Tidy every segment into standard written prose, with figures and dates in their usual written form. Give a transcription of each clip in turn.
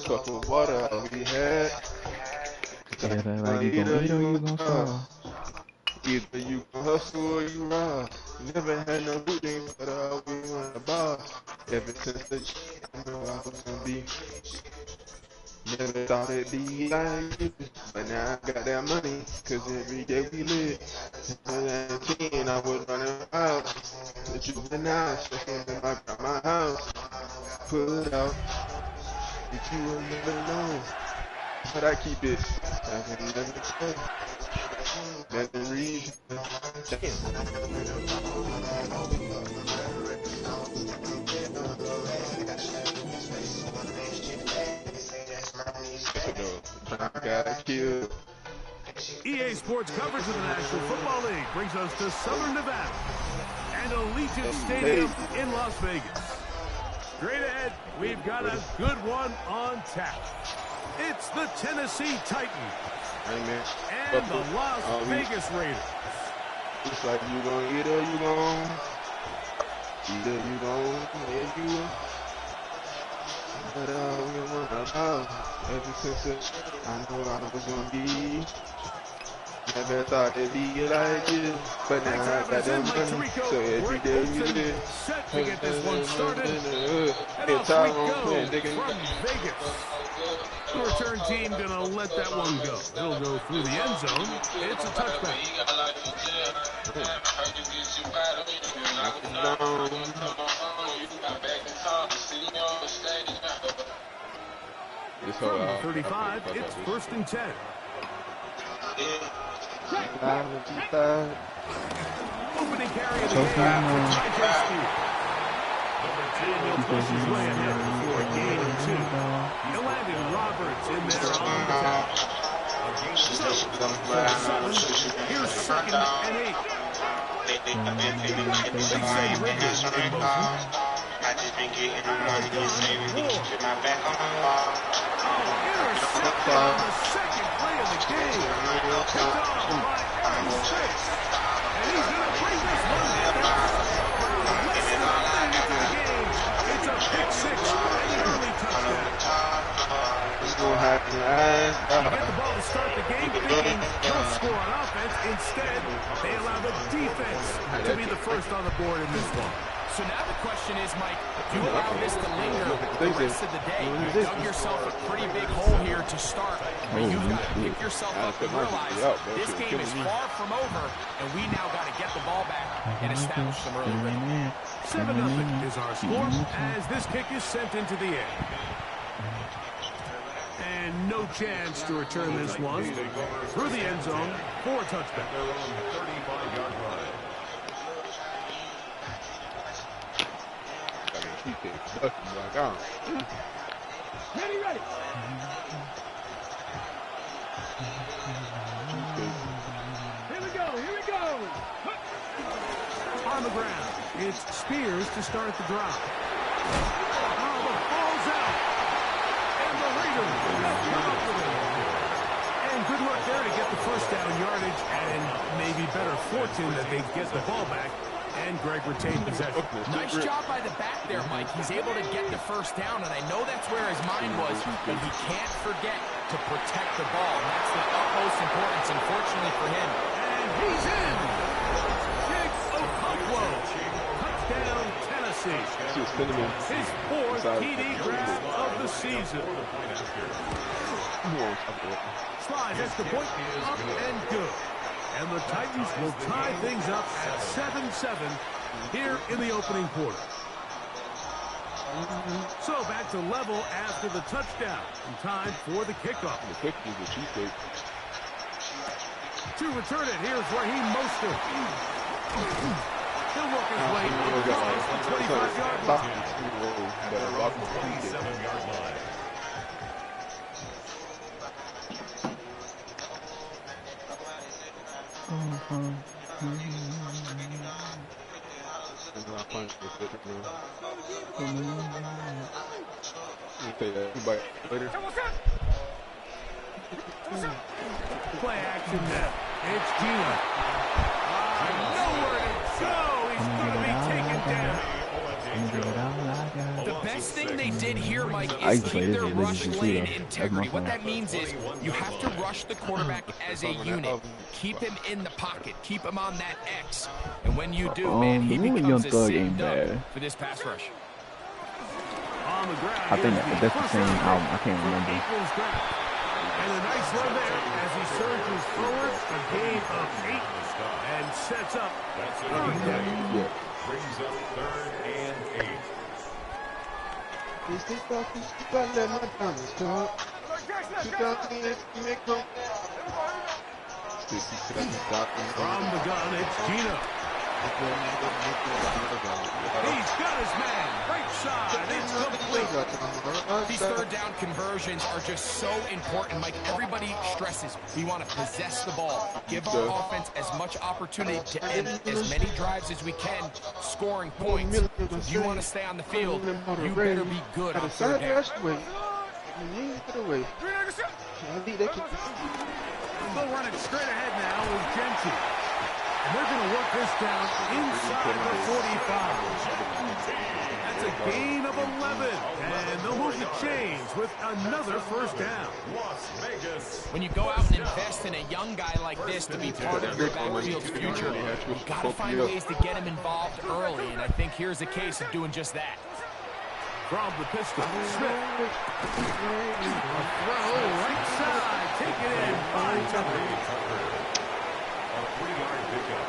cup of water all we had. Like you gon' eat or you gon' starve. Either you gon' hustle or you rob. Never had no routine, but I always want a bar. Ever since the I know I was gonna be. Never thought it'd be like this, but now I got that money, cause every day we live. At 19, I was running out, but you went out, checking in my grandma's house. Put out, that you will never know, but I keep it, I can never tell. Memories, damn. I got killed. EA Sports coverage of the National Football League brings us to Southern Nevada and Allegiant Stadium in Las Vegas. Straight ahead, we've got a good one on tap. It's the Tennessee Titans and the Las Vegas Raiders. It's like you gon' eat or you gon' eat or you gon' eat you. But ever since I know I was gonna be. Never thought it'd be like this, but now I got that money, so every day we live. Set to get this one started. And It's off all we on go from Vegas. The return team gonna let that one go. It'll go through the end zone. It's a touchback. From 35, it's 1st and 10. Opening carry of the game for Tyjae Spears. Daniel pushes his way ahead before a gain of 2. Elandon Roberts in there on the tackle. Here's 2nd and 8. They say Riggins in motion. I just been getting the money, you saving me, keeping my back on the wall. Intercepted on the 2nd play of the game. Picked off by Aaron Six. And he's going to bring this one down. Less than a minute into the game. It's a pick 6 and an early touchdown. They get the ball to start the game thinking they'll score on offense. Instead, they allow the defense to be the first on the board in this one. So now the question is, Mike, do you allow this to linger the rest of the day? You dug yourself a pretty big hole here to start, but you've got to pick yourself up and realize this game is far from over, and we now got to get the ball back and establish some early rhythm. 7-0 is our score as this kick is sent into the air. And no chance to return this one through the end zone for a touchback. Ready, ready. Here we go. On the ground, it's Spears to start the drive. Oh, the ball's out. And the Raiders have come up with it. And good luck there to get the first down yardage, and maybe better fortune that they get the ball back. And Greg retained possession. Nice job by the back there, Mike. He's able to get the first down, and I know that's where his mind was, but he can't forget to protect the ball. That's the utmost importance, unfortunately for him. And he's in! Jake Okonkwo. Touchdown, Tennessee. His 4th TD grab of the season. Slides extra point, up and good. And the Titans will tie things up at 7-7 here in the opening quarter. So back to level after the touchdown. And time for the kickoff. To return it, here's Raheem Mostert. He'll work his way across the 25-yard line. 27-yard line. Play action now. It's Gino. Nowhere to go. He's going to be taken down. The best thing they did here, Mike, is keep their rush lane integrity. What that means is you have to rush the quarterback as a unit. Keep him in the pocket. Keep him on that X. And when you do, man, he becomes a sitting duck for this pass rush. I think that's the same album. I can't remember. And a nice run there as he surges forward. A gain of 8 and sets up third down. Yeah. Brings up 3rd and 8. From the gun, it's Gino. He's got his man. Right side. It's complete. These third down conversions are just so important, Mike. Everybody stresses we want to possess the ball, give our offense as much opportunity to end as many drives as we can, scoring points. If you want to stay on the field, you better be good on third down. They'll run it straight ahead now with Genty. And they're going to work this down inside the 45. That's a gain of 11. And they'll move the chains with another first down. When you go out and invest in a young guy like this to be part of your backfield's future, you've got to find ways to get him involved early. And I think here's a case of doing just that. From the pistol, Smith. A throw right side. Take it in by Tucker. A 3-yard pickup.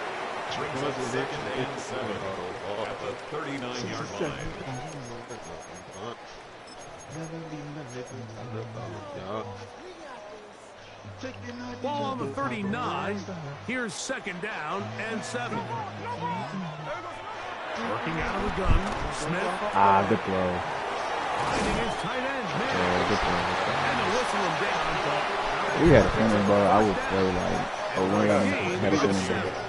Brings up 2nd and 7 at the 39-yard line. Ball on the 39. Here's 2nd down and 7. Working out of the gun, Smith. Good throw. Finding his tight end, man. Good throw. And to whistle him down, but We had a center ball. I would play like a one had a center ball.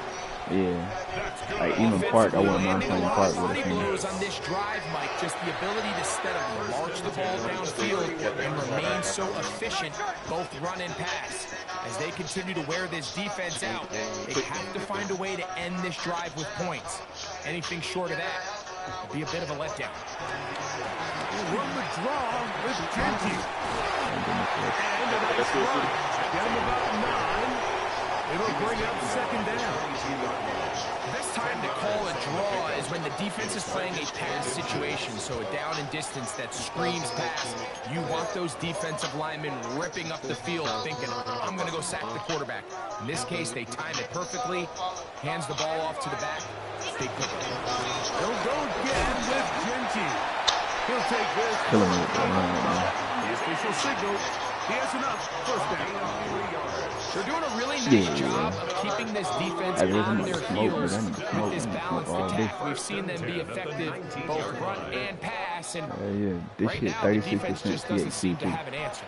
Yeah. Like even Park, I wouldn't mind playing Park with a Funny center. blows on this drive, Mike, just the ability to steadily march the ball downfield and remain so efficient, both run and pass. As they continue to wear this defense out, they have to find a way to end this drive with points. Anything short of that would be a bit of a letdown. run the draw with Genty. And a nice run. Down about 9. It'll bring up 2nd down. The best time to call a draw is when the defense is playing a pass situation, so a down and distance that screams pass. You want those defensive linemen ripping up the field thinking, I'm going to go sack the quarterback. In this case, they time it perfectly, hands the ball off to the back. Big pickup. They'll go again with Genty. He'll take this. Killing me. The official signal. He has enough. First down. They're doing a really nice job of keeping this defense on their heels with this balanced attack. We've seen them be effective both run and pass, and This right shit now the 36% defense just doesn't seem to THC. have an answer.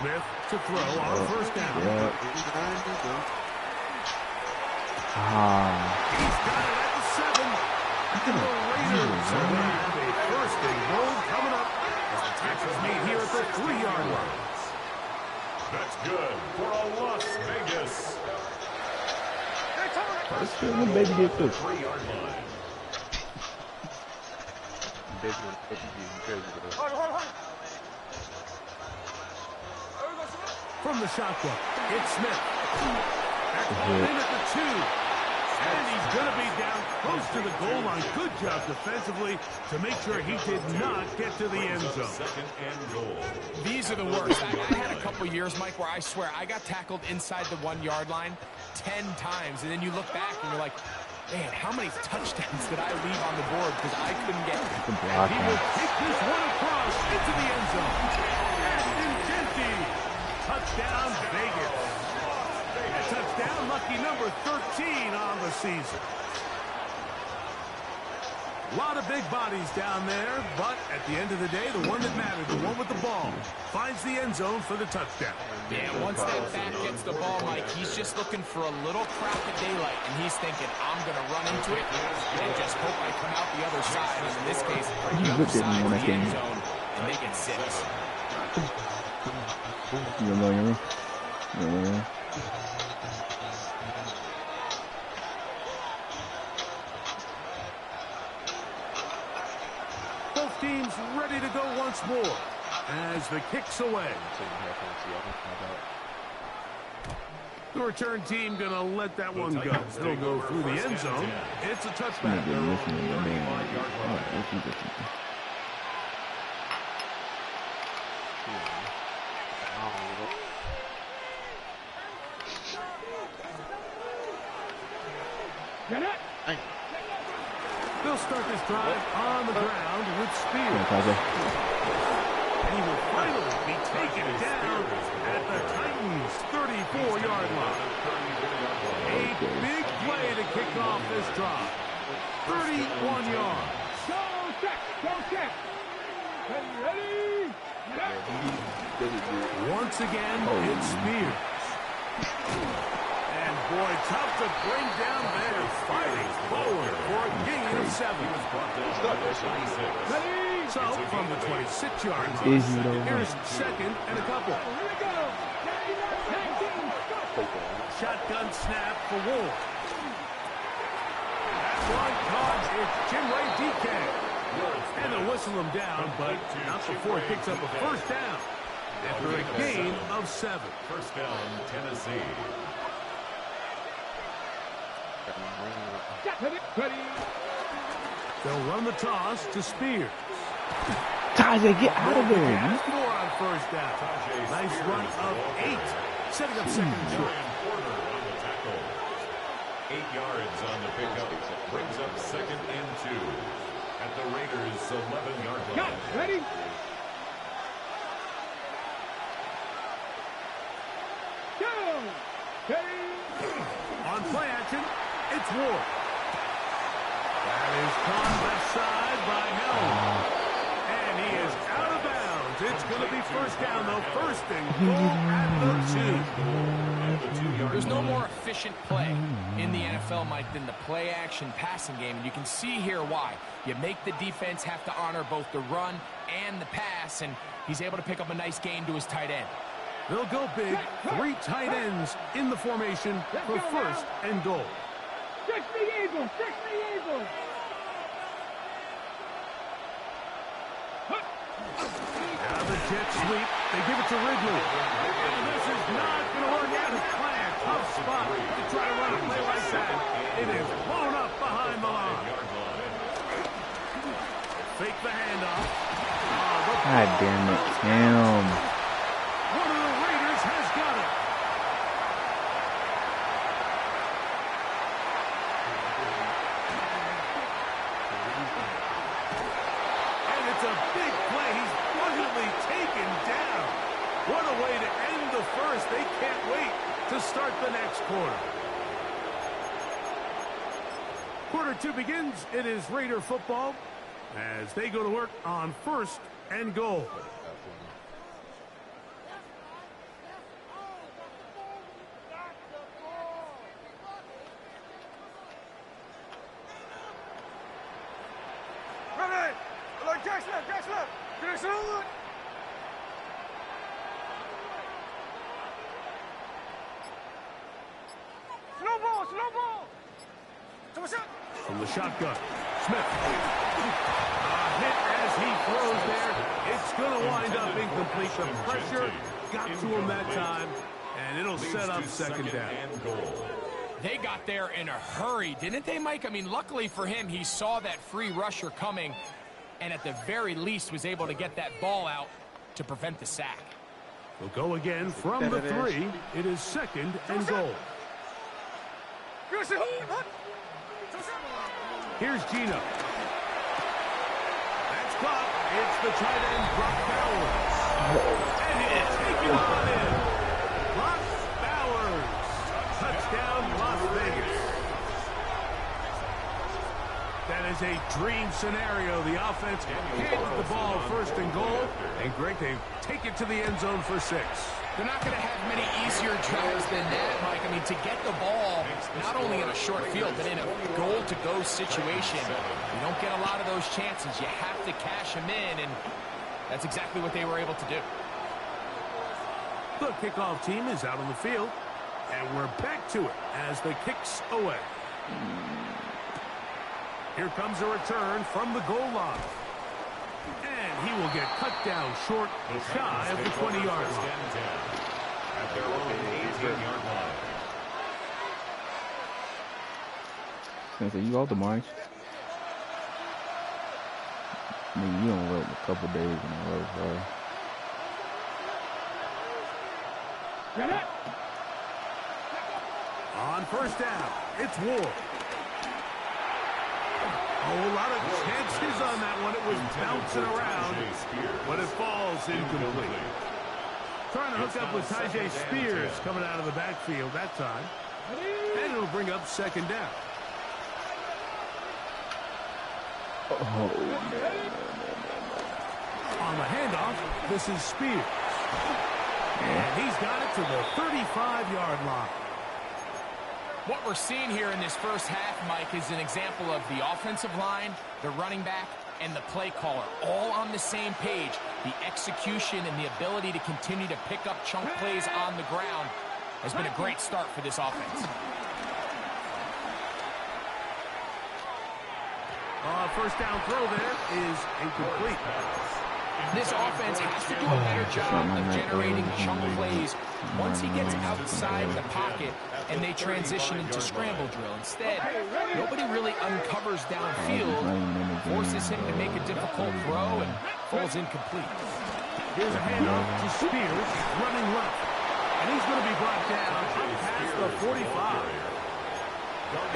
Smith to throw on first down. Yeah. He's got it at the 7. The Raiders have a first and goal coming up as the tackle's made here at the 3-yard line. That's good for a Las Vegas. Let's see when baby get through. 3-yard line. From the shotgun, it's Smith. Back in at the 2. And he's going to be down close to the goal line. Good job defensively to make sure he did not get to the end zone. 2nd and goal. These are the worst. I had a couple years, Mike, where I swear I got tackled inside the 1-yard line 10 times, and then you look back and you're like, man, how many touchdowns did I leave on the board because I couldn't get it? He will take this one across into the end zone. Ashton Genty. Touchdown, Vegas. A touchdown, lucky number 13 on the season. A lot of big bodies down there, but at the end of the day, the one that mattered, the one with the ball, finds the end zone for the touchdown. Yeah, once that back gets the ball, Mike, he's just looking for a little crack of daylight, and he's thinking, I'm going to run into it and just hope I come out the other side. And in this case, the other side of the end zone, and they get 6. You know what I mean? team's ready to go once more as the kick's away. The return team going to let that one go. It'll go through the end zone. It's a touchback. They'll start this drive on the ground with Spears. And he will finally be taken down at the Titans' 34-yard line. A big play to kick off this drive. 31 yards. Go check! Go check! Ready? Once again, it's Spears. And boy, tough to bring down there. Fighting forward for a gain of 7. So from the 26-yard line, here's second and a couple. Here we go! Shotgun snap for Wolf. That one caught. It's Chinwe DK. And they'll whistle him down, but not before he picks up a first down. After a gain of 7. First down, Tennessee. Ready? They'll run the toss to Spears. Tajay, get out of there. Has 4 on first down. Nice run of 8. Setting up second and short. 8 yards on the pickup. Brings up second and 2. At the Raiders' 11-yard line. Got ready? Go! Ready? On play action, it's Ward. That is caught left side by Helm. And he is out of bounds. It's going to be first down, though. First and goal at the 2. There's no more efficient play in the NFL, Mike, than the play-action passing game. And you can see here why. You make the defense have to honor both the run and the pass, and he's able to pick up a nice gain to his tight end. They'll go big. 3 tight ends in the formation for first and goal. Stretch the eagle! Stretch the eagle! Now the jet sweep. They give it to Ridley. And this is not going to work out as planned. Tough spot to try to run a play like that. It is blown up behind the line. Fake the handoff. God damn it, Cam. One of the Raiders has got it. And it's a big play. He's finally taken down. What a way to end the first. They can't wait to start the next quarter. Quarter 2 begins. It is Raider football as they go to work on first and goal. Ready? Jackson! Slow ball! From the shotgun, Smith. A hit as he throws there. It's going to wind up incomplete. The pressure got to him that time, and it'll set up second down. They got there in a hurry, didn't they, Mike? I mean, luckily for him, he saw that free rusher coming, and at the very least was able to get that ball out to prevent the sack. We'll go again from the 3. It is second and goal. Here's Gino. That's caught. It's the tight end, Brock Bowers. And he is taken on in. Brock Bowers. Touchdown, Las Vegas. That is a dream scenario. The offense handed the ball first and goal. And Greg, they take it to the end zone for 6. They're not going to have many easier jobs than that, Mike. I mean, to get the ball not only in a short field, but in a goal-to-go situation, you don't get a lot of those chances. You have to cash them in, and that's exactly what they were able to do. The kickoff team is out on the field, and we're back to it as the kick's away. Here comes a return from the goal line. And he will get cut down short, shy of the 20-yard line. At their own 18-yard line. Spencer, you off the march? I mean, you don't work a couple days in a row, bro. On first down, it's Ward. A whole lot of chances on that one. It was bouncing around, but it falls incomplete. Trying to hook up with Tyjae Spears coming out of the backfield that time. And it'll bring up second down. On the handoff, this is Spears. And he's got it to the 35-yard line. What we're seeing here in this first half, Mike, is an example of the offensive line, the running back, and the play caller all on the same page. The execution and the ability to continue to pick up chunk plays on the ground has been a great start for this offense. First down throw there is incomplete. This offense has to do a better job of generating chunk plays once he gets outside the pocket and they transition into scramble drill. Instead, nobody really uncovers downfield, forces him to make a difficult throw, and falls incomplete. Here's a handoff to Spears, running left. And he's going to be brought down up past the 45.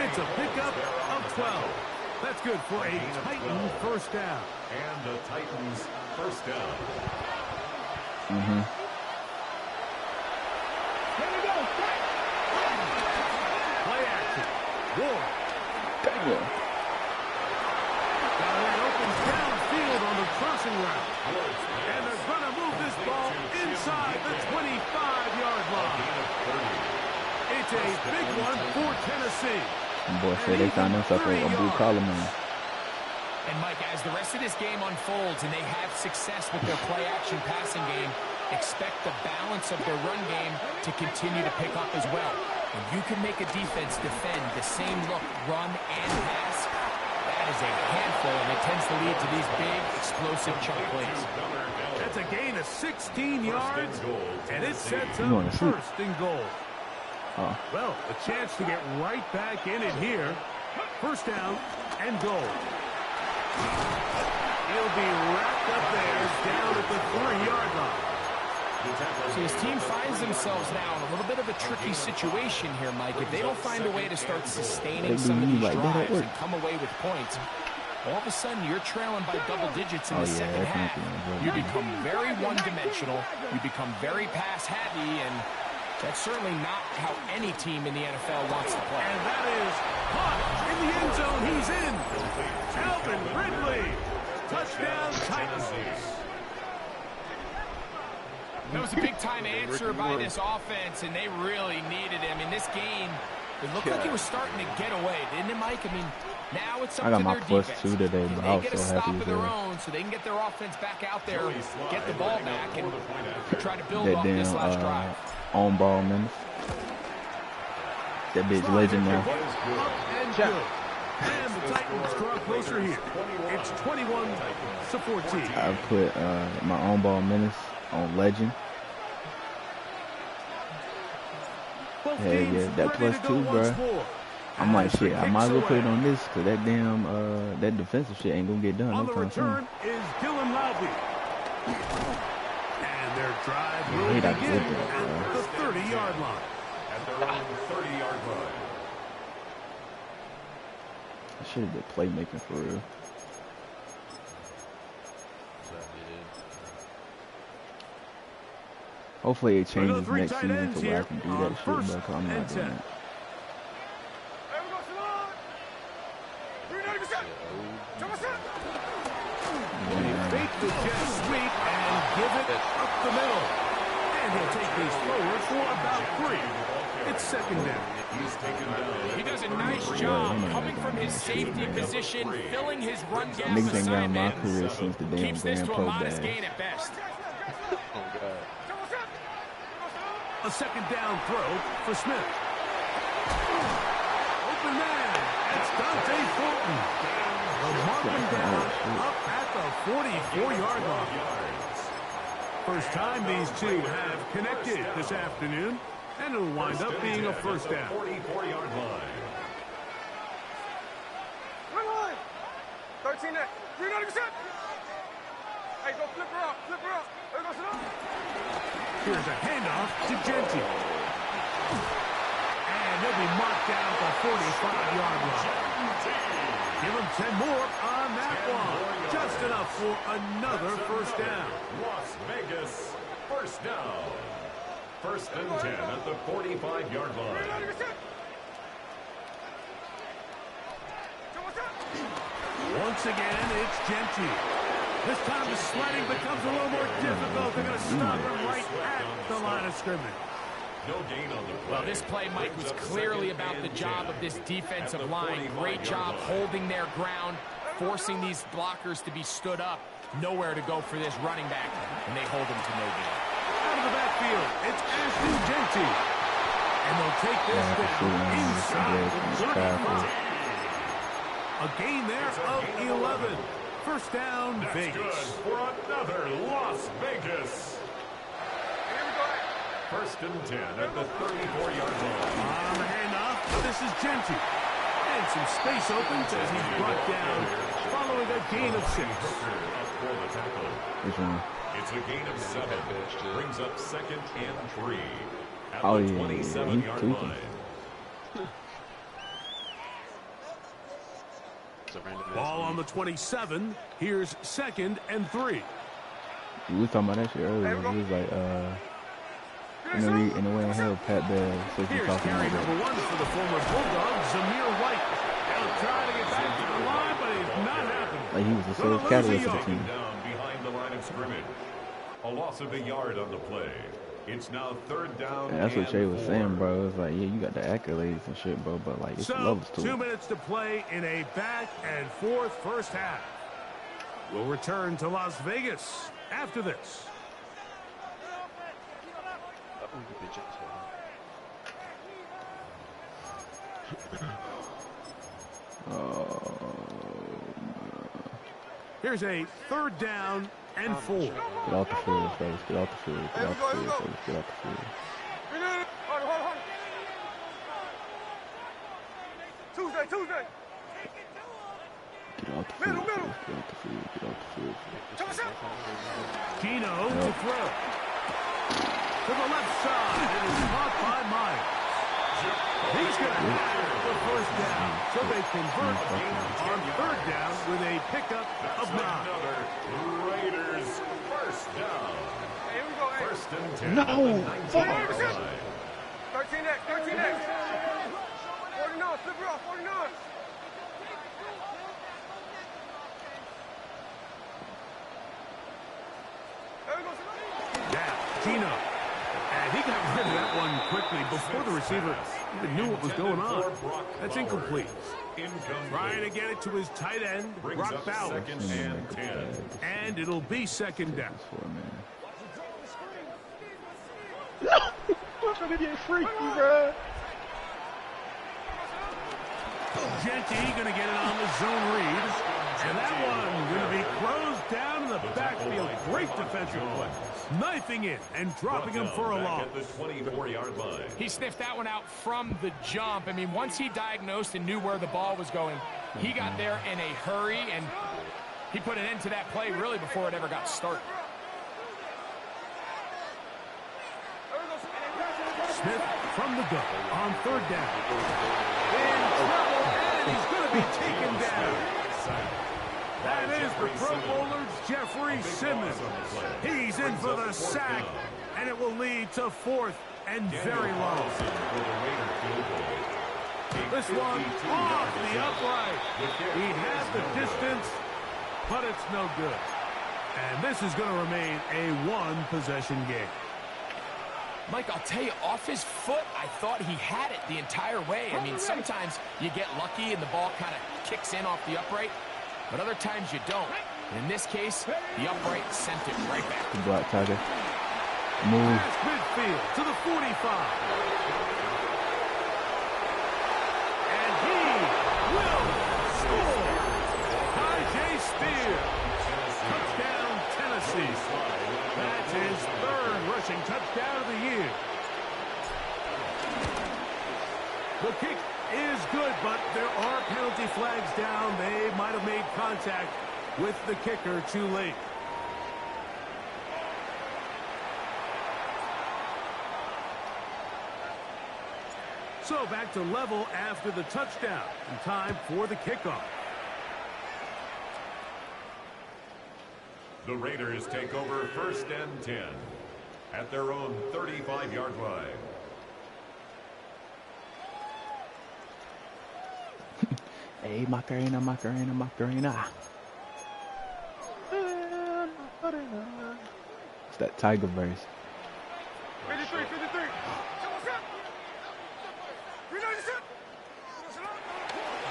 It's a pickup of 12. That's good for a Titan first down. And the Titans first down. Play action. Ward. Damn. Now that opens downfield on the crossing route. And they're going to move this ball inside the 25-yard line. It's a big one for Tennessee. Boy, say they found themselves a blue collar man. And Mike, as the rest of this game unfolds and they have success with their play-action passing game, expect the balance of their run game to continue to pick up as well. And you can make a defense defend the same look, run, and pass. That is a handful, and it tends to lead to these big, explosive chunk plays. That's a gain of 16 yards, and it sets up first and goal. Well, a chance to get right back in it here. First down and goal. He'll be wrapped up there down at the 3-yard line. So his team finds themselves now in a little bit of a tricky situation here, Mike. If they don't find a way to start sustaining some of these drives and come away with points, all of a sudden you're trailing by double digits in the second half. You become very one-dimensional. You become very pass-heavy, and that's certainly not how any team in the NFL wants to play. And that is caught in the end zone. He's in. Calvin Ridley. Touchdown Titans. That was a big-time answer by this offense, and they really needed him. In this game, it looked like he was starting to get away, didn't it, Mike? I mean, now it's up to their defense. Today, but they get a stop of their own, so they can get their offense back out there, get the ball back, and try to build off this last drive. On ball minutes. That bitch legend now. And the Titans draw closer here. It's 21-14. I put my on ball minutes on legend. Yeah, that +2, bro. I'm like, shit, I might as well put it on this, because that damn, that defensive shit ain't gonna get done. On the return is Dylan Lowry. And their drive will begin at the 30-yard line. At their own 30-yard line. I should have been playmaking for real. Hopefully it changes next season to where I can do that shit, but I'm not doing it. Fake the jet sweep and give it up the middle. And he'll take these forward for about 3. It's second down. He does a nice job coming from his safety position, filling his run gap assignment. Niggas ain't got my career and since the damn keeps this Grand to a Pro modest days. gain at best. A second down throw for Smith. Open man. It's Dante Fulton. The Marvin down up at the 44-yard line. First time these two have connected this afternoon, and it'll wind up being a first down. 44-yard line. 13 there. 390%. Hey, go flip her up. Flip her up. There goes it up. Here's a handoff to Genty. And they'll be marked down at the 45-yard line. Give them 10 more on that one. Just enough for another first down. Las Vegas, first down. First and 10 at the 45-yard line. Once again, it's Genty. This time the sledding becomes a little more difficult. They're going to stop him right at the line of scrimmage. No gain on the play. Well, this play, Mike, was clearly about the job of this defensive line. Great job holding their ground, forcing these blockers to be stood up. Nowhere to go for this running back, and they hold him to no gain. Out of the backfield, it's Ashton Genty. And they'll take this down inside the 35. A gain there of 11. First down, That's Vegas. good for another Las Vegas. First and 10 at the 34-yard line. On the handoff, this is Genty. And some space opens as he's brought down following a gain of 6. For the tackle. Which one? It's a gain of 7. Brings up second and 3 at Oh, the yeah, 27-yard he's line. Ball on the 27. Here's second and 3. We was talking about that shit earlier. He was like, in the way in hell, Pat Bell says he's Here's talking carry about number 1 for the former Bulldog, Zamir White. He'll try to get back to the line, but it's not happening. like he was the sole catalyst of the team. Down behind the line of scrimmage. A loss of a yard on the play. It's now third down. And that's what and Shay was 4. saying, bro. It's like, yeah, you got the accolades and shit, bro, but like it's So, levels to 2 it. minutes to play in a back and forth first half. We'll return to Las Vegas after this. Here's a third down and 4. Get off the field, fellas. Get off the field. Get off the field, fellas. Get off the field. Hold. Tuesday. Get off the field, fellas. Get off the field. Get off the field. Gino to throw. To the left side. It is caught by Myers. He's going to have the first down. So they convert on third down with a pickup of 9. Another Raiders first down. Here we go. First and 10. No! At the 19-yard line. 13X. 49. Flip her off. 49. There we go. Now, Gino. And he got rid of that one quickly before the receiver even knew what was going on. That's incomplete. Trying to get it to his tight end, Brings Brock up Bowers. second and 10. And it'll be second down. Genty going to get it on the zone read. And that one going to be closed down in the backfield. Great defensive play. Knifing it and dropping him for a loss. At the 24-yard line. He sniffed that one out from the jump. I mean, once he diagnosed and knew where the ball was going, he got there in a hurry, and he put an end to that play really before it ever got started. Smith from the gun on third down. In trouble, and he's going to be taken down. That is the Pro Bowler's Jeffrey Simmons. He's in for the sack, and it will lead to fourth and very long. This one off the upright. He has the distance, but it's no good. And this is going to remain a one-possession game. Mike, I'll tell you, off his foot, I thought he had it the entire way. I mean, sometimes you get lucky and the ball kind of kicks in off the upright, but other times you don't. And in this case, the upright sent it right back. Good block, Tiger. Move. Pass midfield to the 45. And he will score. Ty J. Spears. penalty flag's down. They might have made contact with the kicker too late. So back to level after the touchdown. And time for the kickoff. The Raiders take over 1st and 10 at their own 35-yard line. Hey, Macarena, Macarena, Macarena. It's that Tiger verse. 53, 53.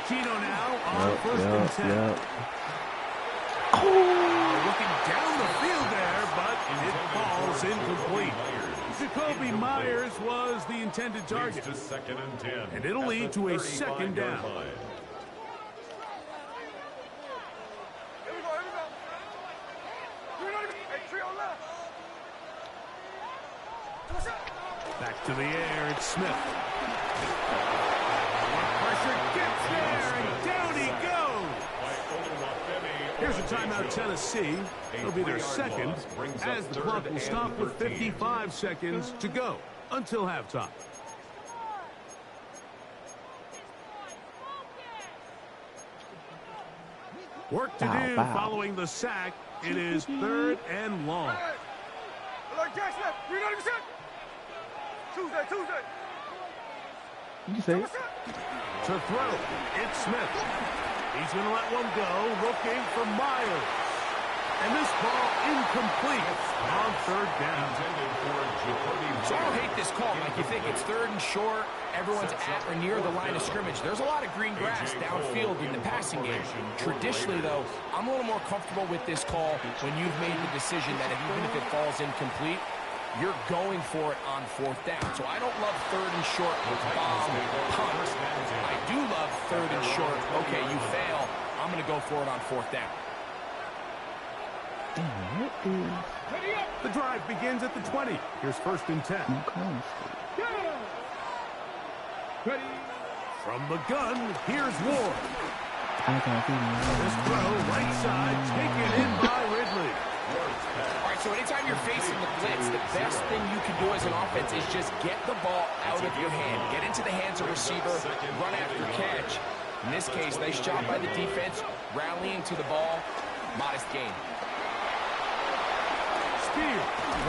Gino now on 1st and 10. Yep. Looking down the field there, but it falls incomplete. Jacoby Myers was the intended target. To 2nd and 10. And it'll lead to a 2nd down. Back to the air, it's Smith. Pressure gets there, and down he goes. Here's a timeout, Tennessee. It'll be their second, as the clock will stop with 55 seconds to go until halftime. Work to do following the sack. It is 3rd and long. Tuesday. You say it? To throw, it's Smith. He's going to let one go, looking for Myers. And this ball incomplete on 3rd down. So I don't hate this call. Like, you think it's 3rd and short, everyone's at or near the line of scrimmage. There's a lot of green grass downfield in the passing game. Traditionally, though, I'm a little more comfortable with this call when you've made the decision that even if it falls incomplete, you're going for it on 4th down. So I don't love 3rd and short with bomb punt. I do love 3rd and short. Okay, you fail. I'm going to go for it on 4th down. The drive begins at the 20. Here's 1st and 10. From the gun, here's Ward. This throw, right side, taken in by Ridley. All right, so anytime you're facing the blitz, the best thing you can do as an offense is just get the ball out of your hand. Get into the hands of receiver, run after catch. In this case, nice job by the defense, rallying to the ball. Modest gain. Spear,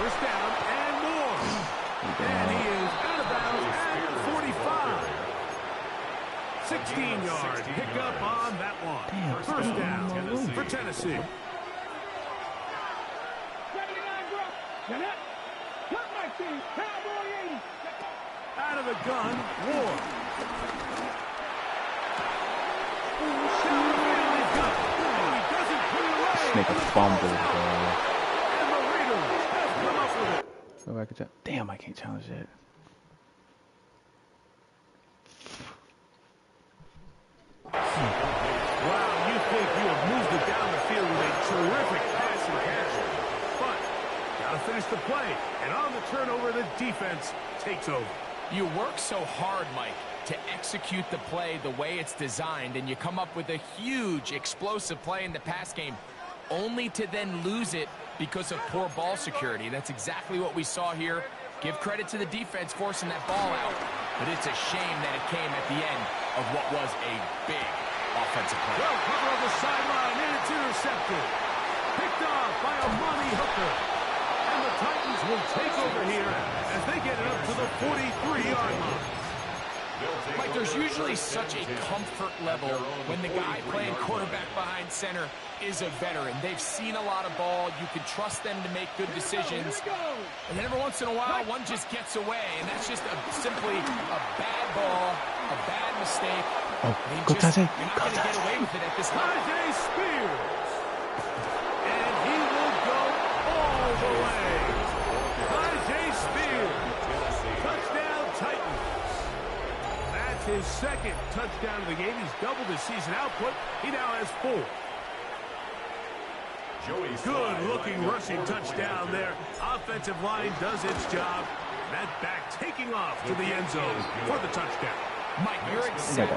1st down and more. And he is out of bounds at 45. 16-yard pickup on that one. 1st down for Tennessee. Out of the gun, Ward. Snake a fumble, bro. Go back and damn, I can't challenge that. Wow, you think you have moved it down the field with a terrific pass and catch. But gotta finish the play. And on the turnover, the defense takes over. You work so hard, Mike, to execute the play the way it's designed, and you come up with a huge, explosive play in the pass game, only to then lose it because of poor ball security. And that's exactly what we saw here. Give credit to the defense forcing that ball out, but it's a shame that it came at the end of what was a big offensive play. Well, cover on the sideline, and it's intercepted. Picked off by Amani Hooker. And the Titans will take over here as they get it up to the 43-yard line. Mike, there's usually such a comfort level when the guy playing quarterback behind center is a veteran. They've seen a lot of ball. You can trust them to make good decisions. And then every once in a while, one just gets away. And that's just simply a bad ball, a bad mistake. Oh, I mean, go just, Tajay. you're not going to get away with it at this time. Tajay Spears. And he will go all the way. Tajay Spears. Touchdown Titans. That's his 2nd touchdown of the game. He's doubled his season output. He now has 4. Good-looking rushing touchdown there. Offensive line does its job. That back taking off to the end zone for the touchdown. Mike, you're exactly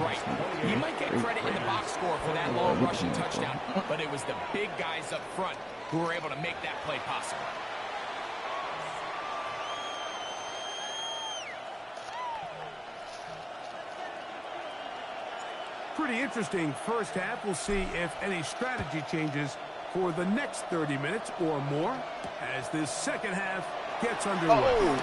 right. He might get credit in the box score for that long rushing touchdown, but it was the big guys up front who were able to make that play possible. Pretty interesting first half. We'll see if any strategy changes for the next 30 minutes or more as this second half gets underway.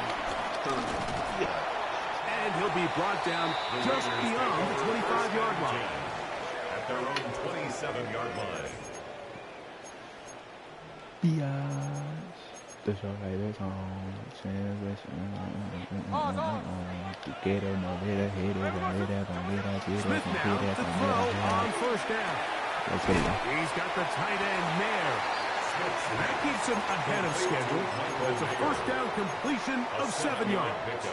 And he'll be brought down just beyond the 25-yard line. At their own 27-yard line. The show like this on Smith now to throw on first down. He's got the tight end there. And that keeps him ahead of schedule. It's a first down completion of 7 yards.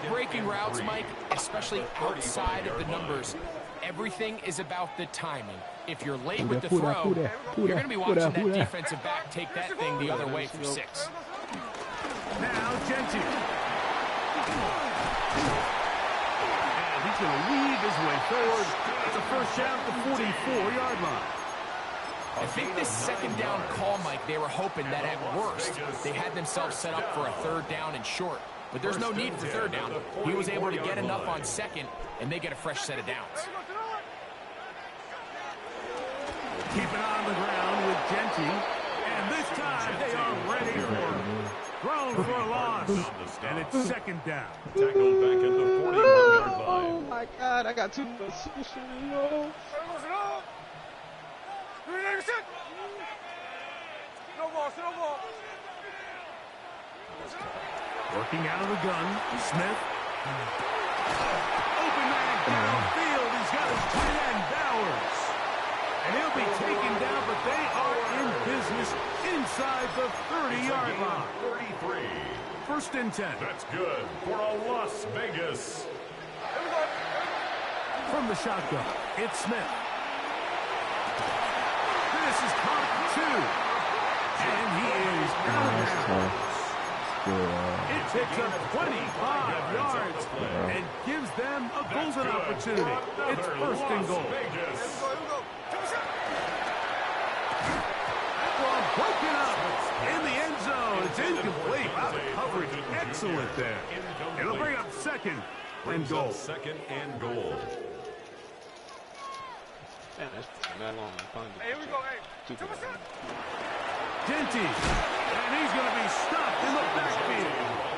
Breaking routes, Mike, especially outside of the numbers, everything is about the timing. If you're late with the throw, you're going to be watching that defensive back take that thing the other way for 6. Now Genty. And he's going to weave his way forward. It's a first down at the 44-yard line. I think this second down call, Mike, they were hoping that at worst they had themselves set up for a third down and short. But there's no need for third down. He was able to get enough on second, and they get a fresh set of downs. Keep it on the ground with Genty. And this time they are ready for him. Thrown for a loss. And it's second down. Tackled back at the 41-yard line. Oh my God, I got too much. Working out of the gun, Smith. Open man downfield. He's got his tight end, Bowers. And he'll be taken down, but they are in business inside the 30-yard line. 33. First and 10. That's good for a Las Vegas. From the shotgun, it's Smith. This is caught 2. And he is out of bounds. It picks up 25 yards and gives them a golden opportunity. It's first and goal. Well, broken up in the end zone. It's incomplete. Out of coverage. Excellent there. It'll bring up second and goal. Second and goal. Man, that's not long. Hey, here we go. Hey, Genty, and he's going to be stopped in the backfield.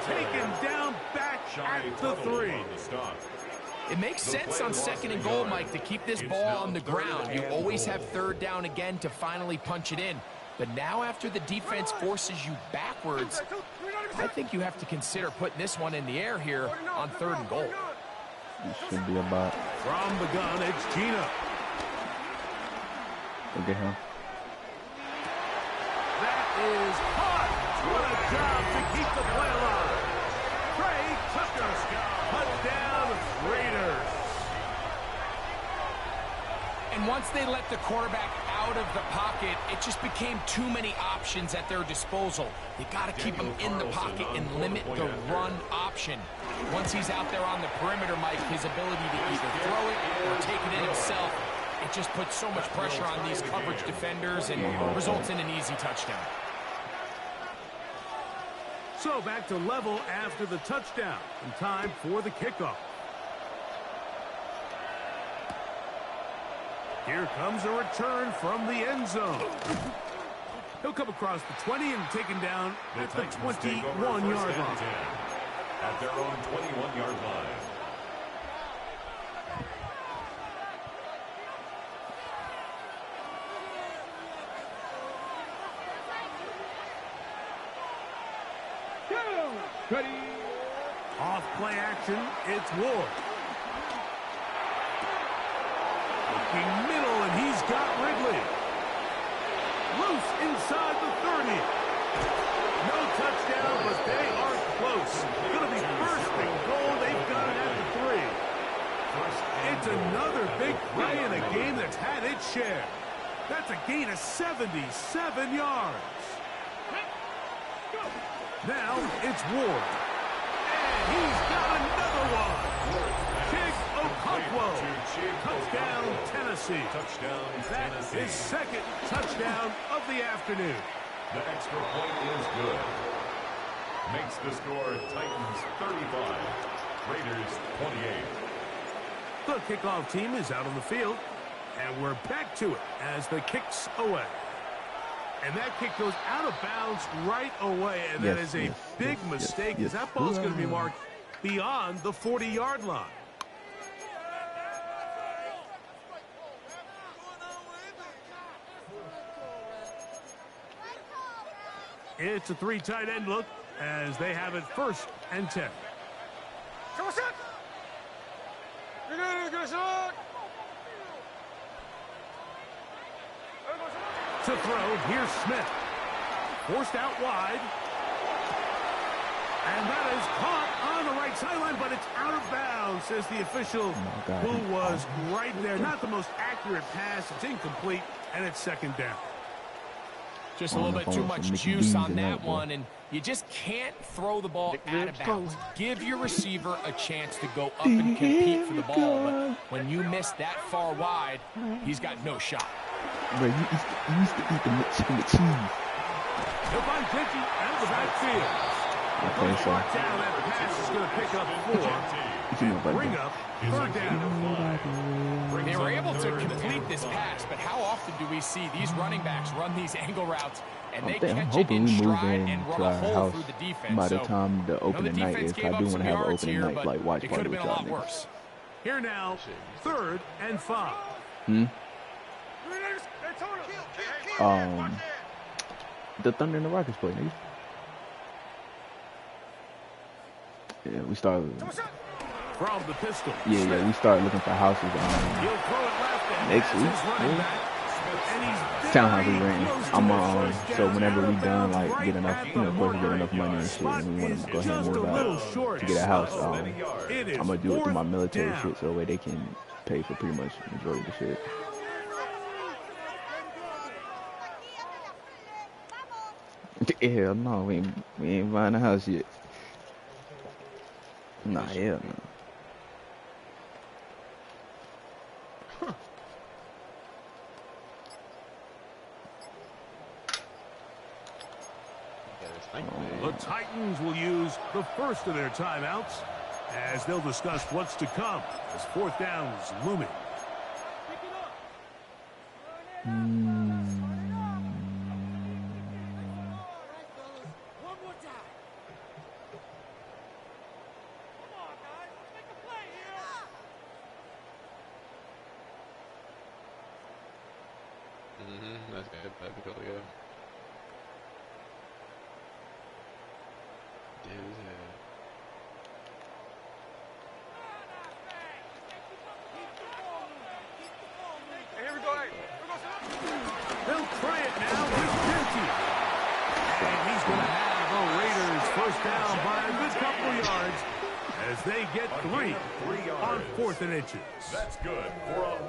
Taken down back at the 3. It makes sense on second and goal, Mike, to keep this ball on the ground. You always have third down again to finally punch it in. But now after the defense forces you backwards, I think you have to consider putting this one in the air here on third and goal. It should be about. From the gun, it's Gino. Look at him. That is hot. What a job to keep the play alive. Trey Tucker, touchdown Raiders. And once they let the quarterback out of the pocket, it just became too many options at their disposal. They got to keep him in the pocket and limit the run option. Once he's out there on the perimeter, Mike, his ability to either throw it or take it in himself, it just puts so much pressure on these coverage defenders and results in an easy touchdown. So back to level after the touchdown, and time for the kickoff. Here comes a return from the end zone. He'll come across the 20 and taken down at the 21-yard line. At their own 21-yard line. Ready. Off play action, it's Ward. Looking middle, and he's got Ridley. Loose inside the 30. No touchdown, but they are close. Going to be first and goal. They've got it at the 3. It's another big play in a game that's had its share. That's a gain of 77 yards. Now it's Ward. And he's got another one. Chig Okonkwo. Touchdown, Tennessee. That is his second touchdown of the afternoon. The extra point is good. Makes the score Titans 35, Raiders 28. The kickoff team is out on the field, and we're back to it as the kick's away. And that kick goes out of bounds right away, and that is a big mistake because that ball's going to be marked beyond the 40-yard line. It's a 3 tight end look as they have it 1st and 10. To throw, here's Smith. Forced out wide. And that is caught on the right sideline, but it's out of bounds, says the official who was right there. Not the most accurate pass. It's incomplete, and it's 2nd down. Just a little bit too much juice on that one, and you just can't throw the ball out of bounds. Give your receiver a chance to go up and compete for the ball, but when you miss that far wide, he's got no shot. Bro, you used to eat the chicken with cheese. He'll find Genty out of the backfield. Okay, so. That pass is going to pick up 4. Bring up 3rd down. They were able to complete this pass, but how often do we see these running backs run these angle routes and they catch it in stride and run a hole through the defense? By the time the opening night is, I do want to have an opening night like watch party with y'all niggas. Here now, 3rd and 5. The Thunder and the Rockets play, niggas. Yeah, we started. From the pistol. Yeah, we started looking for houses next week. Townhouse is renting. I'm so whenever we done, like get enough, of course we get enough money and shit, and we want to go ahead and move out to get a house. I'm gonna do it through my military shit, so that way they can pay for pretty much the majority of the shit. Hell no, we ain't buying a house yet. Nah, hell no. The Titans will use the first of their timeouts as they'll discuss what's to come as 4th down is looming. That's good. That'd be really good. Here we go. They'll try it now with Genty. And he's going to have the Raiders 1st down by a good couple of yards as they get 3 on 4th and inches. That's good.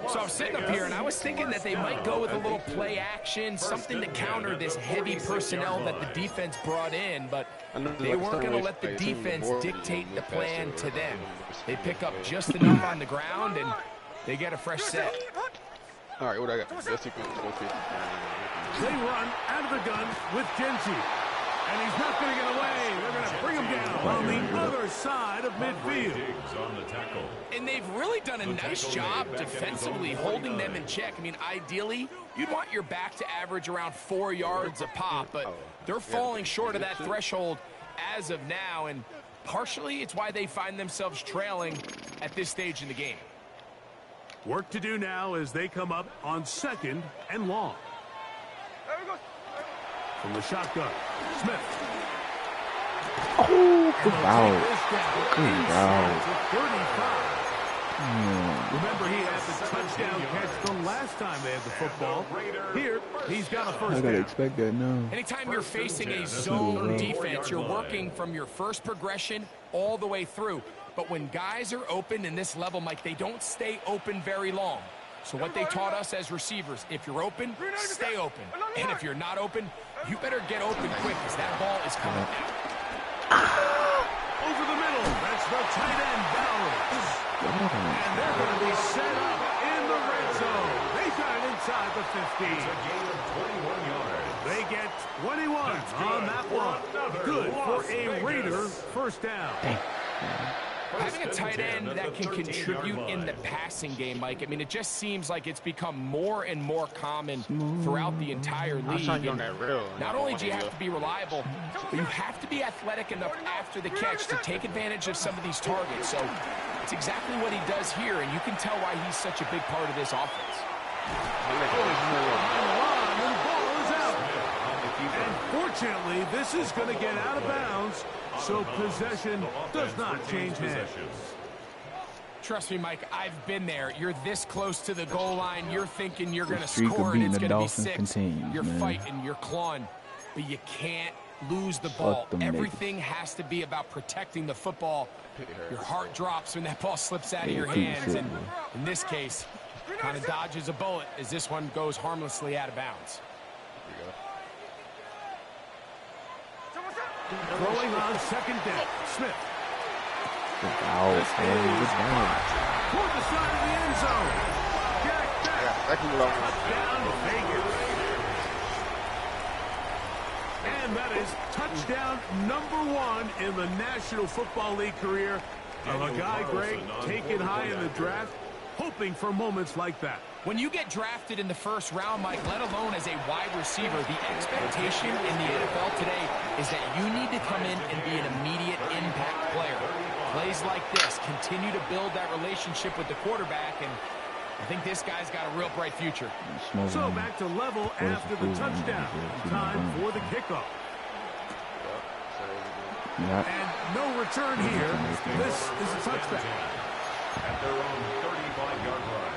So I'm sitting up here, and I was thinking that they might go with a little play action, something to counter this heavy personnel that the defense brought in, but they weren't going to let the defense dictate the plan to them. They pick up just enough on the ground, and they get a fresh set. All right, what I got? They run out of the gun with Genty. And he's not going to get away. They're going to bring him down on the other side of midfield. And they've really done a nice job defensively holding them in check. I mean, ideally, you'd want your back to average around 4 yards a pop, but they're falling short of that threshold as of now, and partially it's why they find themselves trailing at this stage in the game. Work to do now as they come up on 2nd and long. From the shotgun, Smith. Oh, good foul. Good foul. Remember, he had the touchdown catch the last time they had the football. Here, he's got a 1st down. I gotta expect that now. Anytime you're facing a zone defense, you're working from your first progression all the way through. But when guys are open in this level, Mike, they don't stay open very long. So what they taught us as receivers, if you're open, stay open. And if you're not open, you better get open quick because that ball is coming out. over the middle. That's the tight end, Bowers. And they're going to be set up in the red zone. They got it inside the 15. It's a gain of 21 yards. They get 21 on that one. Good for a Raider first down. Having a tight end that can contribute in the passing game, Mike, I mean, it just seems like it's become more and more common throughout the entire league. Not only do you have to be reliable, but you have to be athletic enough after the catch to take advantage of some of these targets. So it's exactly what he does here, and you can tell why he's such a big part of this offense. And fortunately, this is going to get out of bounds, so possession does not change hands. Trust me, Mike, I've been there. You're this close to the goal line. You're thinking you're going to score, and it's going to be 6. You're fighting, you're clawing, but you can't lose the ball. Everything has to be about protecting the football. Your heart drops when that ball slips out of your hands, and in this case, kind of dodges a bullet as this one goes harmlessly out of bounds. Throwing on second down, Smith. Toward the side of the end zone. Down Vegas. And that is touchdown number 1 in the National Football League career of a guy, Greg, taken high in the draft, hoping for moments like that. When you get drafted in the first round, Mike, let alone as a wide receiver, the expectation in the NFL today is that you need to come in and be an immediate impact player. Plays like this continue to build that relationship with the quarterback, and I think this guy's got a real bright future. So back to level after the touchdown. Time for the kickoff. And no return here. This is a touchback. At their own 35-yard line.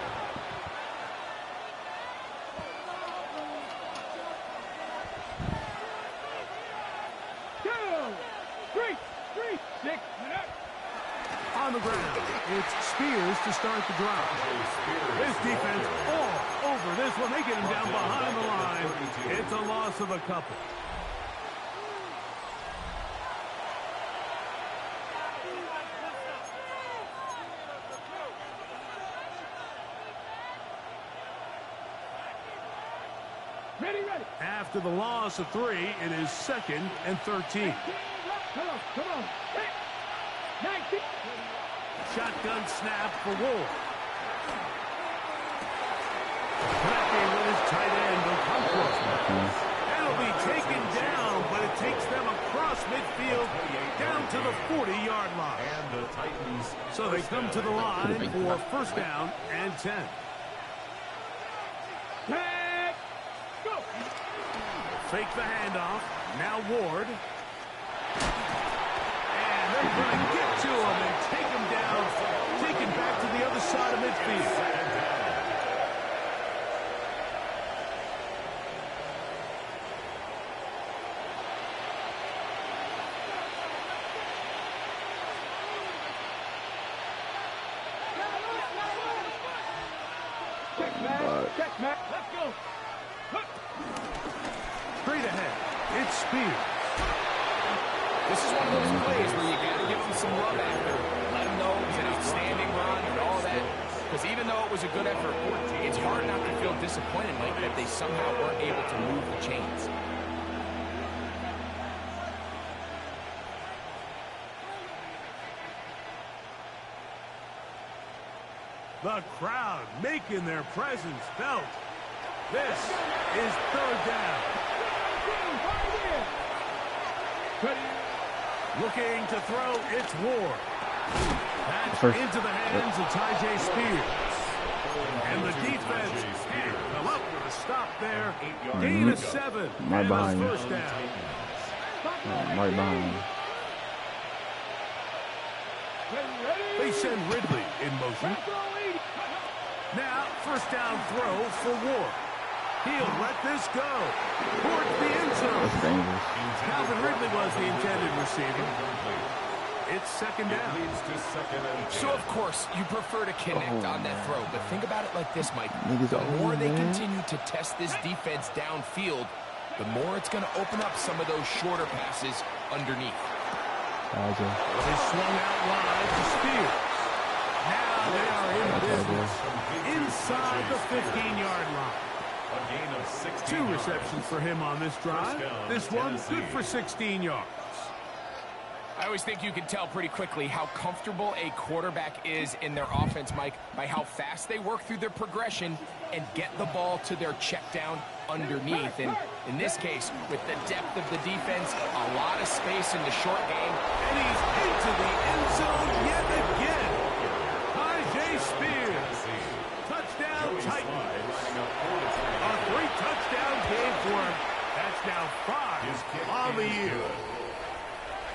On the ground, it's Spears to start the drive. This defense all over this one. They get him down behind the line. It's a loss of a couple. After the loss of 3, it is 2nd and 13. Come on. 19. Shotgun snap for Ward. Connecting with his tight end, Okonkwo. That'll be taken down, but it takes them across midfield down to the 40-yard line. And the Titans. So they come to the line for first down and 10. Fake the handoff. Now Ward. And they're going to get to him and take him down. Take him back to the other side of midfield. Check, Matt. Let's go. Straight ahead, it's Spears. This is one of those plays where you got to give him some love after. Let him know it was an outstanding run and all that. Because even though it was a good effort, it's hard not to feel disappointed, Mike, that they somehow weren't able to move the chains. The crowd making their presence felt. This is third down. Looking to throw, it's Ward. That's into the hands of Tyjae Spears. And the defense can't come up with a stop there. Gain of 7. Right behind you. First down. Right behind you. They send Ridley in motion. Now, first down throw for Ward. He'll let this go towards the end zone. That's dangerous. Calvin Ridley was the intended receiver. It's second down. So, of course, you prefer to connect on that throw, but think about it like this, Mike. The more they continue to test this defense downfield, the more it's going to open up some of those shorter passes underneath. They swung out wide to Spears. Now they are in business inside the 15-yard line. A gain of 16 2 receptions for him on this drive. This one good for 16 yards. I always think you can tell pretty quickly how comfortable a quarterback is in their offense, Mike, by how fast they work through their progression and get the ball to their check down underneath. And in this case, with the depth of the defense, a lot of space in the short game. And he's into the end zone yet again. Tyjae Spears. Touchdown Titans. A 3-touchdown game for him. That's now 5 on the year.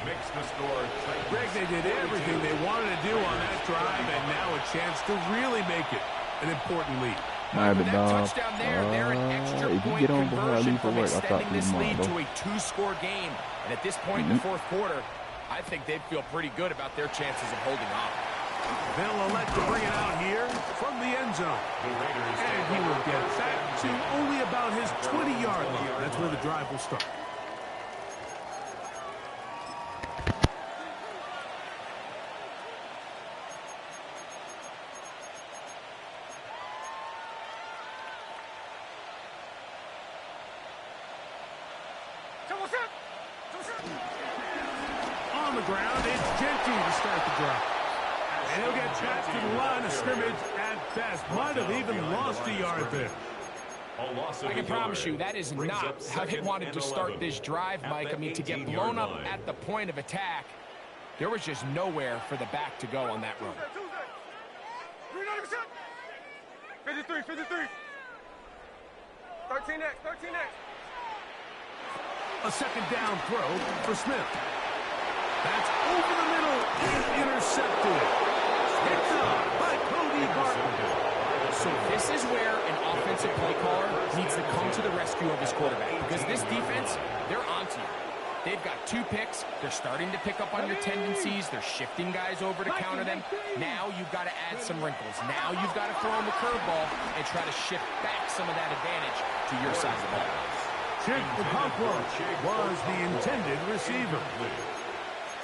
Makes the score. Greg, they did everything they wanted to do on that drive, and now a chance to really make it an important lead. All right, but Touchdown there, they're an extra if you point get on before I conversion leave for from work, I'll talk extending to you this tomorrow, lead bro. to a 2-score game. And at this point in the fourth quarter, I think they'd feel pretty good about their chances of holding on. They'll elect to bring it out here from the end zone. And he will get back to only about his 20-yard line. That's where the drive will start. On the ground, it's Jeanty to start the drive. And he'll get back to the line of scrimmage at best. Might have even lost a yard there. I can promise you that is not how they wanted to start this drive, Mike. I mean, to get blown up at the point of attack, there was just nowhere for the back to go on that run. 53, 53. 13 next, 13 next. A second down throw for Smith. That's over the middle and intercepted. Picked up by Cody Barton. So this is where an offensive play caller needs to come to the rescue of his quarterback, because this defense, they're onto you. They've got 2 picks. They're starting to pick up on your tendencies. They're shifting guys over to counter them. Now you've got to add some wrinkles. Now you've got to throw them the curveball and try to shift back some of that advantage to your side of the ball. Chick Okonkwo was the intended receiver.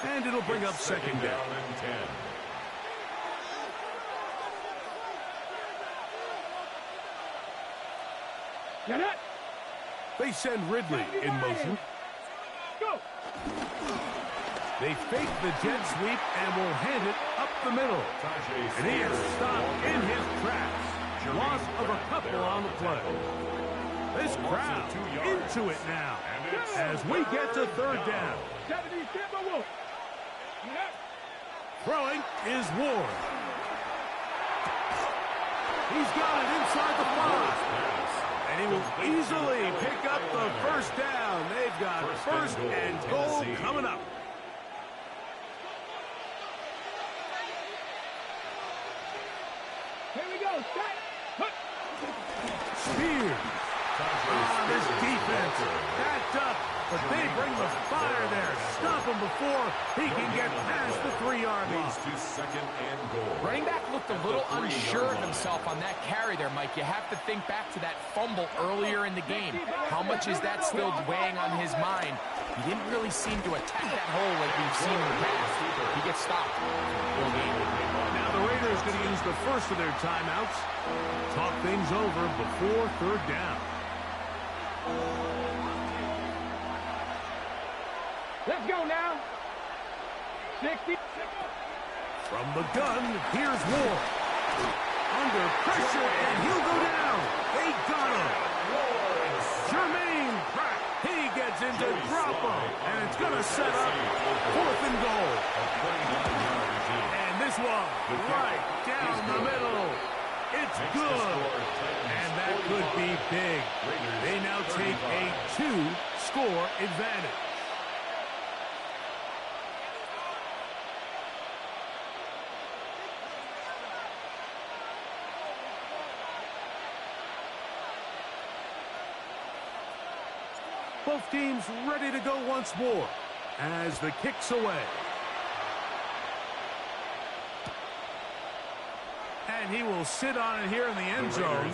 And it'll bring up second down. They send Ridley in motion. Go. They fake the jet sweep and will hand it up the middle. And he is stopped in his tracks. Loss of a couple on the play. This crowd into it now as we get to third down. Throwing is Ward. He's got it inside the 5. And he will easily pick up the first down. They've got first and goal coming up. Here we go. Spears. This defense backed up, but they bring the fire there. Stop him before he can get past the 3-yard line. To second and goal. Running back looked a little unsure of himself on that carry there, Mike. You have to think back to that fumble earlier in the game. How much is that still weighing on his mind? He didn't really seem to attack that hole like we've seen in the past. He gets stopped. Now the Raiders going to use the first of their timeouts. Talk things over before third down. Let's go now. 60. From the gun, here's Ward. Under pressure, and he'll go down. They got him. Jermaine Pratt. He gets into drop him, and it's going to set up 4th and goal. And this one, right down the middle. It's good. And that could be big. They now take a 2-score advantage. Both teams ready to go once more as the kick's away. And he will sit on it here in the end zone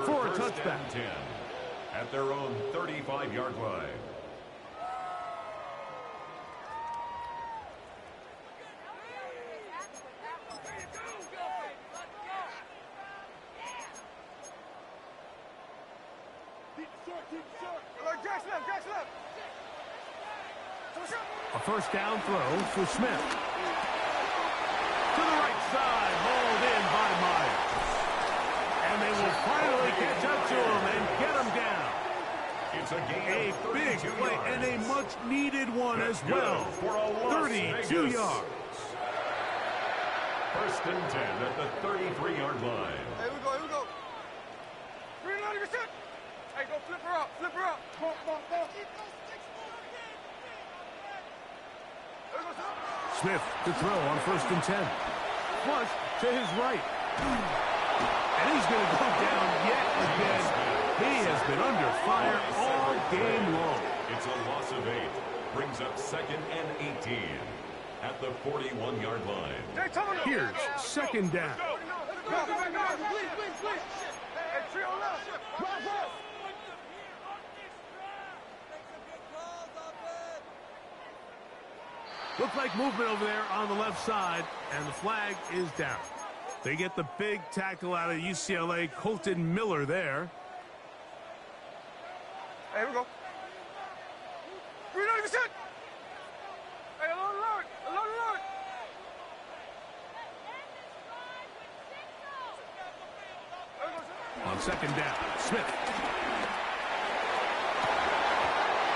for a touchback. At their own 35-yard line. A first down throw for Smith. To the right side, hauled in by Myers. And they will finally catch up to him and get him down. It's a gain A of big 32 play yards. and a much-needed one as Good well. for a Las 32 Vegas. yards. First and 10 at the 33-yard line. Here we go, here we go. 390%. Hey, go flip her up, flip her up. Come on. Smith to throw on first and 10. Flush to his right. And he's going to go down yet again. He has been under fire all game long. It's a loss of 8. Brings up second and 18 at the 41-yard line. Here's second down. Looked like movement over there on the left side, and the flag is down. They get the big tackle out of UCLA, Colton Miller there. Hey, here we go. 390%. Hey, alert. On second down, Smith.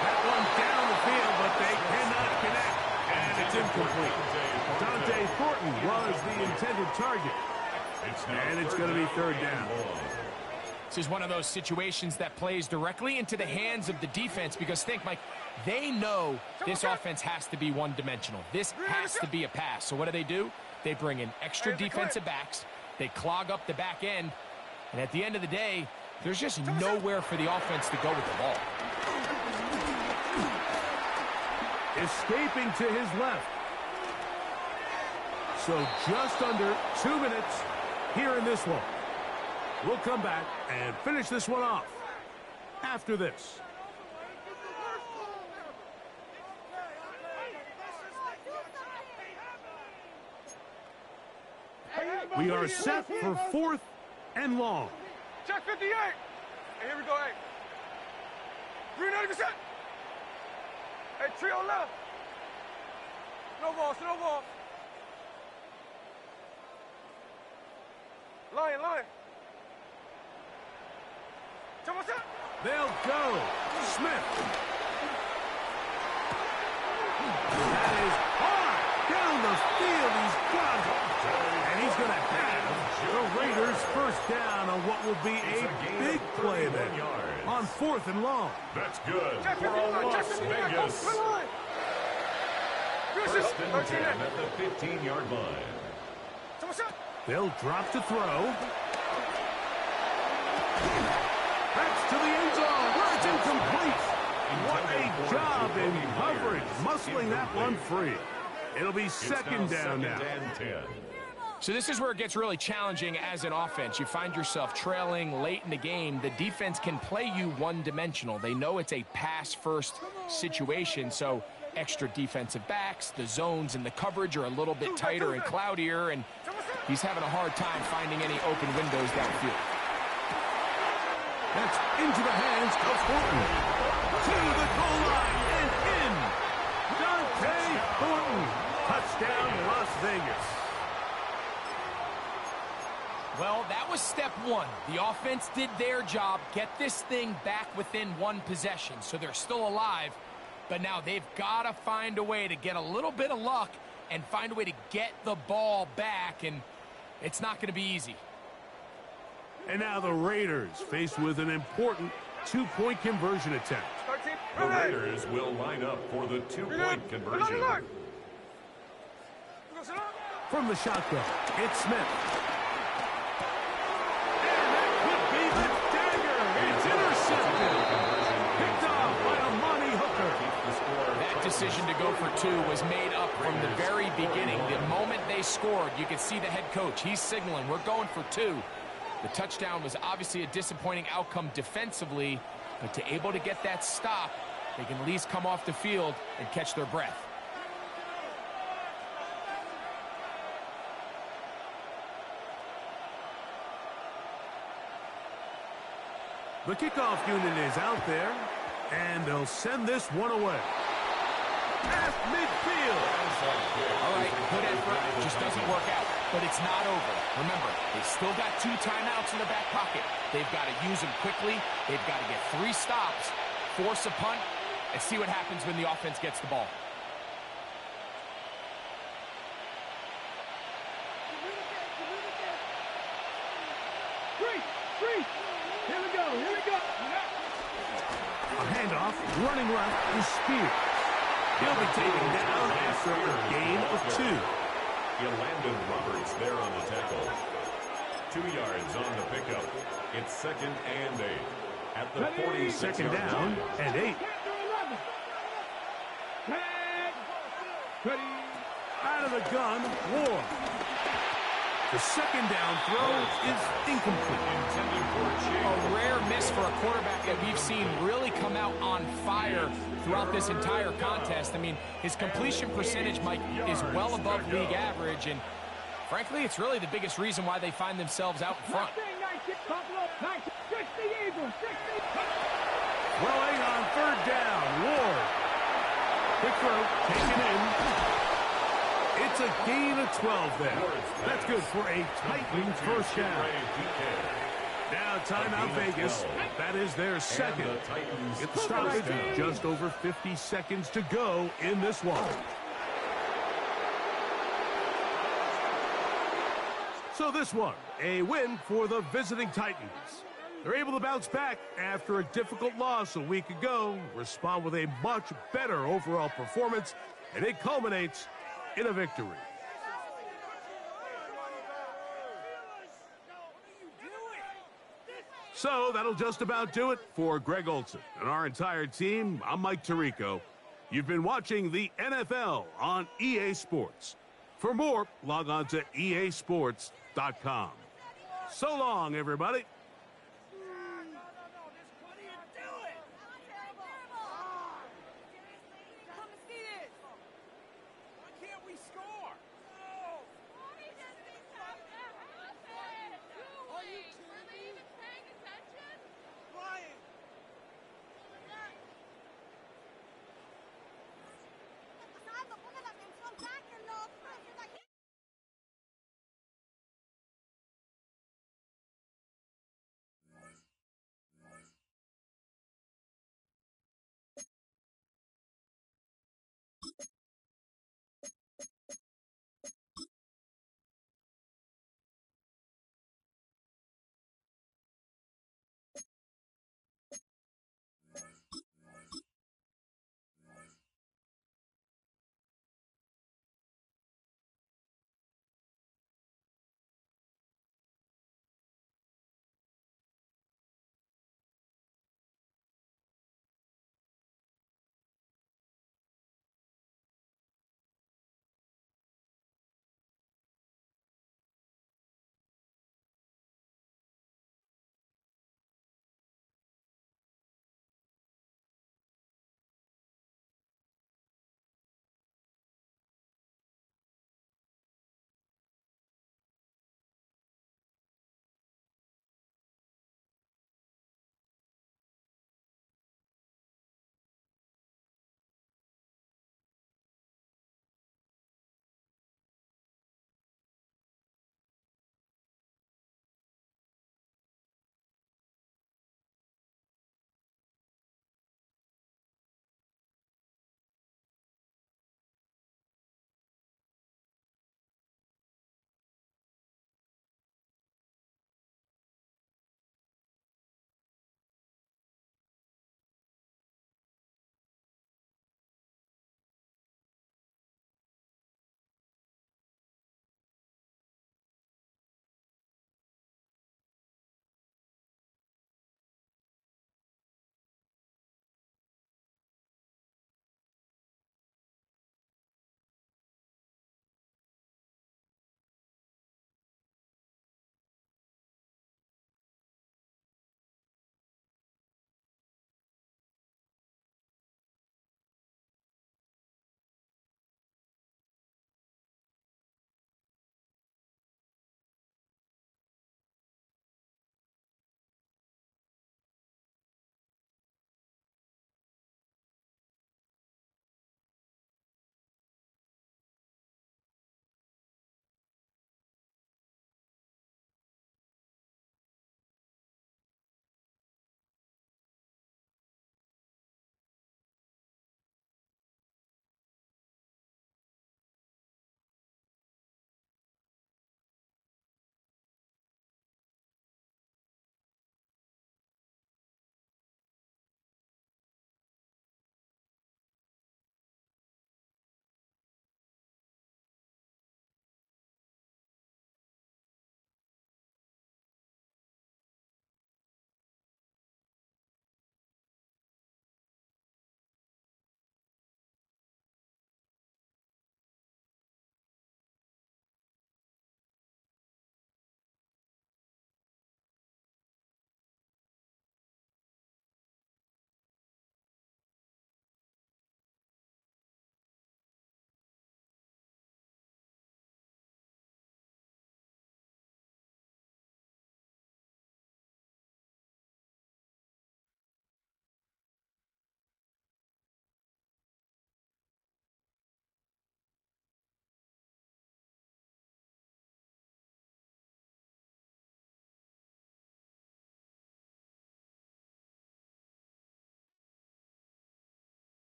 That one down the field, but they cannot connect. And it's incomplete. Dante Thornton was the intended target. And it's going to be third down. This is one of those situations that plays directly into the hands of the defense because think, Mike, they know this offense has to be one-dimensional. This has to be a pass. So what do? They bring in extra defensive backs. They clog up the back end. And at the end of the day, there's just nowhere for the offense to go with the ball. Escaping to his left. So just under 2 minutes here in this one. We'll come back and finish this one off after this. We are set for fourth and long. Check 58. Hey, here we go, hey. 390%. Hey, trio left. No ball. Lion. They'll go. Smith. That is hard. Down the field. He's got it. And he's going to have the Raiders first down on what will be a big play there on fourth and long. That's good for a Las Vegas. First and 10 at the 15-yard line. They'll drop to throw. That's to the end zone where it's incomplete. What a job in coverage, muscling that one free. It'll be second down now. And 10. So this is where it gets really challenging as an offense. You find yourself trailing late in the game. The defense can play you one-dimensional. They know it's a pass-first situation, so extra defensive backs, the zones and the coverage are a little bit tighter and cloudier, and he's having a hard time finding any open windows downfield. That's into the hands of Thornton. To the goal line and in. Dante Thornton. Touchdown, Las Vegas. Well, that was step one. The offense did their job, get this thing back within one possession, so they're still alive. But now they've got to find a way to get a little bit of luck and find a way to get the ball back, and it's not going to be easy. And now the Raiders faced with an important two-point conversion attempt. The Raiders will line up for the two-point conversion. From the shotgun, it's Smith. And that could be the dagger. It's intercepted. Picked off by Amani Hooker. That decision to go for two was made up from the very beginning. The moment they scored, you could see the head coach. He's signaling, we're going for two. The touchdown was obviously a disappointing outcome defensively, but to able to get that stop, they can at least come off the field and catch their breath. The kickoff unit is out there, and they'll send this one away. At midfield. All right, good effort. Just doesn't work out, but it's not over. Remember, they still got 2 timeouts in their back pocket. They've got to use them quickly. They've got to get 3 stops, force a punt, and see what happens when the offense gets the ball. Here we go. A handoff, running left is Spears. He'll be taken down after a gain of 2. Landon Roberts there on the tackle. 2 yards on the pickup. It's 2nd and 8. At the 46 2nd down and 8. Out of the gun, Ward. The 2nd down throw is incomplete. A rare miss for a quarterback that we've seen really come out on fire throughout this entire contest. I mean, his completion percentage, Mike, is well above league average, and frankly, it's really the biggest reason why they find themselves out in front. Throwing on 3rd down, Ward. Quick throw, taken in. It's a gain of 12 there. That's good for a Titan first down. Now timeout Vegas. That is their 2nd. Get the stoppage. Just over 50 seconds to go in this one. So this one, a win for the visiting Titans. They're able to bounce back after a difficult loss a week ago, respond with a much better overall performance, and it culminates in a victory. So that'll just about do it for Greg Olsen and our entire team. I'm Mike Tirico. You've been watching the NFL on EA Sports. For more, log on to easports.com. So long, everybody.